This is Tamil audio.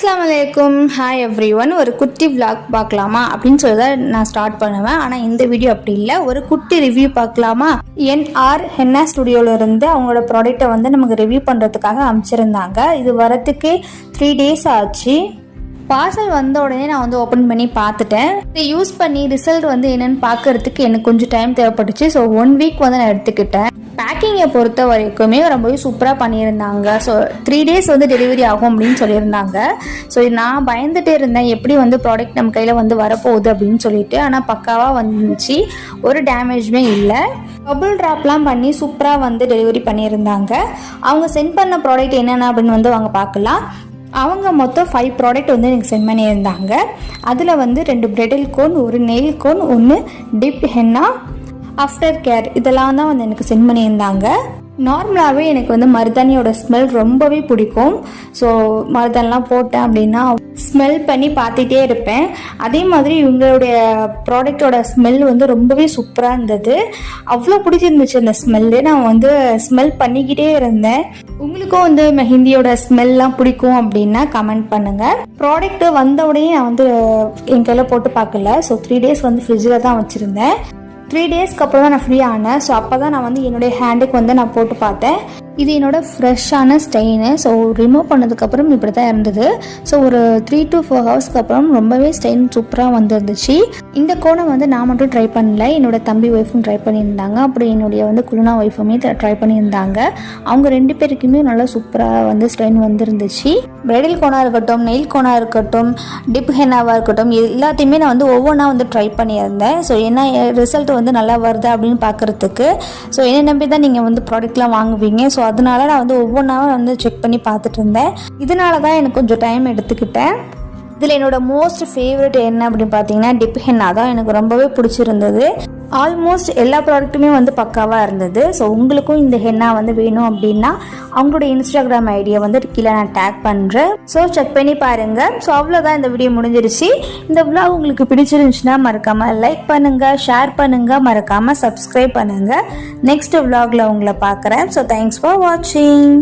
அஸ்ஸலாமு அலைக்கும். Hi every one. ஒரு குட்டி விளாக் பார்க்கலாமா அப்படின்னு சொல்லி தான் நான் ஸ்டார்ட் பண்ணுவேன். ஆனால் இந்த வீடியோ அப்படி இல்லை, ஒரு குட்டி ரிவ்யூ பார்க்கலாமா. என்ஆர் ஹென்னா ஸ்டுடியோவிலேருந்து அவங்களோட ப்ராடக்டை வந்து நமக்கு ரிவ்யூ பண்ணுறதுக்காக அமைச்சிருந்தாங்க. இது வரத்துக்கு 3 days ஆச்சு. பார்சல் வந்த உடனே நான் வந்து ஓப்பன் பண்ணி பார்த்துட்டேன். இதை யூஸ் பண்ணி ரிசல்ட் வந்து என்னென்னு பார்க்கறதுக்கு எனக்கு கொஞ்சம் டைம் தேவைப்பட்டுச்சு. ஸோ 1 week வந்து நான் எடுத்துக்கிட்டேன். பேக்கிங்கை பொறுத்த வரைக்குமே ரொம்பவே சூப்பராக பண்ணியிருந்தாங்க. ஸோ 3 days வந்து டெலிவரி ஆகும் அப்படின்னு சொல்லியிருந்தாங்க. ஸோ நான் பயந்துகிட்டே இருந்தேன் எப்படி வந்து ப்ராடக்ட் நம்ம கையில் வந்து வரப்போகுது அப்படின்னு சொல்லிட்டு. ஆனால் பக்காவாக வந்துச்சு, ஒரு டேமேஜுமே இல்லை. பபுள் ட்ராப்லாம் பண்ணி சூப்பராக வந்து டெலிவரி பண்ணியிருந்தாங்க. அவங்க சென்ட் பண்ண ப்ராடக்ட் என்னென்ன அப்படின்னு வந்து அவங்க பார்க்கலாம். அவங்க மொத்தம் 5 ப்ராடக்ட் வந்து எனக்கு சென்ட் பண்ணியிருந்தாங்க. அதில் வந்து 2 bridal cone, 1 nail cone, 1 dip henna, after care இதெல்லாம் தான் வந்து எனக்கு சென்ட் பண்ணியிருந்தாங்க. நார்மலாகவே எனக்கு வந்து மருதாணியோட ஸ்மெல் ரொம்பவே பிடிக்கும். ஸோ மருதாணிலாம் போட்டேன் அப்படின்னா ஸ்மெல் பண்ணி பார்த்துட்டே இருப்பேன். அதே மாதிரி இவங்களுடைய ப்ராடக்டோட ஸ்மெல் வந்து ரொம்பவே சூப்பராக இருந்தது. அவ்வளோ பிடிச்சிருந்துச்சு அந்த ஸ்மெல்லு. நான் வந்து ஸ்மெல் பண்ணிக்கிட்டே இருந்தேன். உங்களுக்கும் வந்து மெஹந்தியோட ஸ்மெல்லாம் பிடிக்கும் அப்படின்னா கமெண்ட் பண்ணுங்கள். ப்ராடக்ட் வந்த உடனே நான் வந்து என் கையில் போட்டு பார்க்கல. ஸோ 3 days வந்து ஃப்ரிட்ஜில் தான் வச்சுருந்தேன். 3 daysக்கு அப்புறம் தான் நான் ஃப்ரீ ஆனேன். ஸோ அப்போ தான் நான் வந்து என்னுடைய ஹேண்டுக்கு வந்து நான் போட்டு பார்த்தேன். இது என்னோடய ஃப்ரெஷ்ஷான ஸ்டெயினு. ஸோ ரிமூவ் பண்ணதுக்கப்புறம் இப்படி தான் இருந்தது. ஸோ ஒரு 3 to 4 ஹவர்ஸ்க்கு அப்புறம் ரொம்பவே ஸ்டெயின் சூப்பராக வந்துருந்துச்சு. இந்த கோணம் வந்து நான் மட்டும் ட்ரை பண்ணல, என்னோடய தம்பி ஒய்ஃபும் ட்ரை பண்ணியிருந்தாங்க. அப்படி என்னுடைய வந்து குழுனா ஒய்ஃபுமே ட்ரை பண்ணியிருந்தாங்க. அவங்க 2 பேருக்குமே நல்லா சூப்பராக வந்து ஸ்டெயின் வந்துருந்துச்சு. பிரைடல் கோனாக இருக்கட்டும், நெயில் கோனாக இருக்கட்டும், டிப் ஹென்னாவாக இருக்கட்டும், எல்லாத்தையுமே நான் வந்து ஒவ்வொன்றா வந்து ட்ரை பண்ணியிருந்தேன். ஸோ என்ன ரிசல்ட் வந்து நல்லா வருது அப்படின்னு பார்க்குறதுக்கு. ஸோ என்னை நம்பி தான் நீங்கள் வந்து ப்ராடக்ட்லாம் வாங்குவீங்க. ஸோ அதனால நான் வந்து ஒவ்வொன்றாவே வந்து செக் பண்ணி பார்த்துட்டு இருந்தேன். இதனால தான் எனக்கு கொஞ்சம் டைம் எடுத்துக்கிட்டேன். இதில் என்னோடய மோஸ்ட் ஃபேவரட் என்ன அப்படின்னு பார்த்தீங்கன்னா டிப் ஹென்னா தான் எனக்கு ரொம்பவே பிடிச்சிருந்தது. ஆல்மோஸ்ட் எல்லா ப்ராடக்ட்டுமே வந்து பக்காவாக இருந்தது. ஸோ உங்களுக்கும் இந்த ஹென்னா வந்து வேணும் அப்படின்னா அவங்களோட இன்ஸ்டாகிராம் ஐடியை வந்து கீழே நான் டேக் பண்ணுறேன். ஸோ செக் பண்ணி பாருங்கள். ஸோ அவ்வளோதான், இந்த வீடியோ முடிஞ்சிருச்சு. இந்த விளாக் உங்களுக்கு பிடிச்சிருந்துச்சுன்னா மறக்காமல் லைக் பண்ணுங்கள், ஷேர் பண்ணுங்கள், மறக்காமல் சப்ஸ்கிரைப் பண்ணுங்கள். நெக்ஸ்ட் விளாகில் உங்களை பார்க்குறேன். ஸோ தேங்க்ஸ் ஃபார் வாட்சிங்.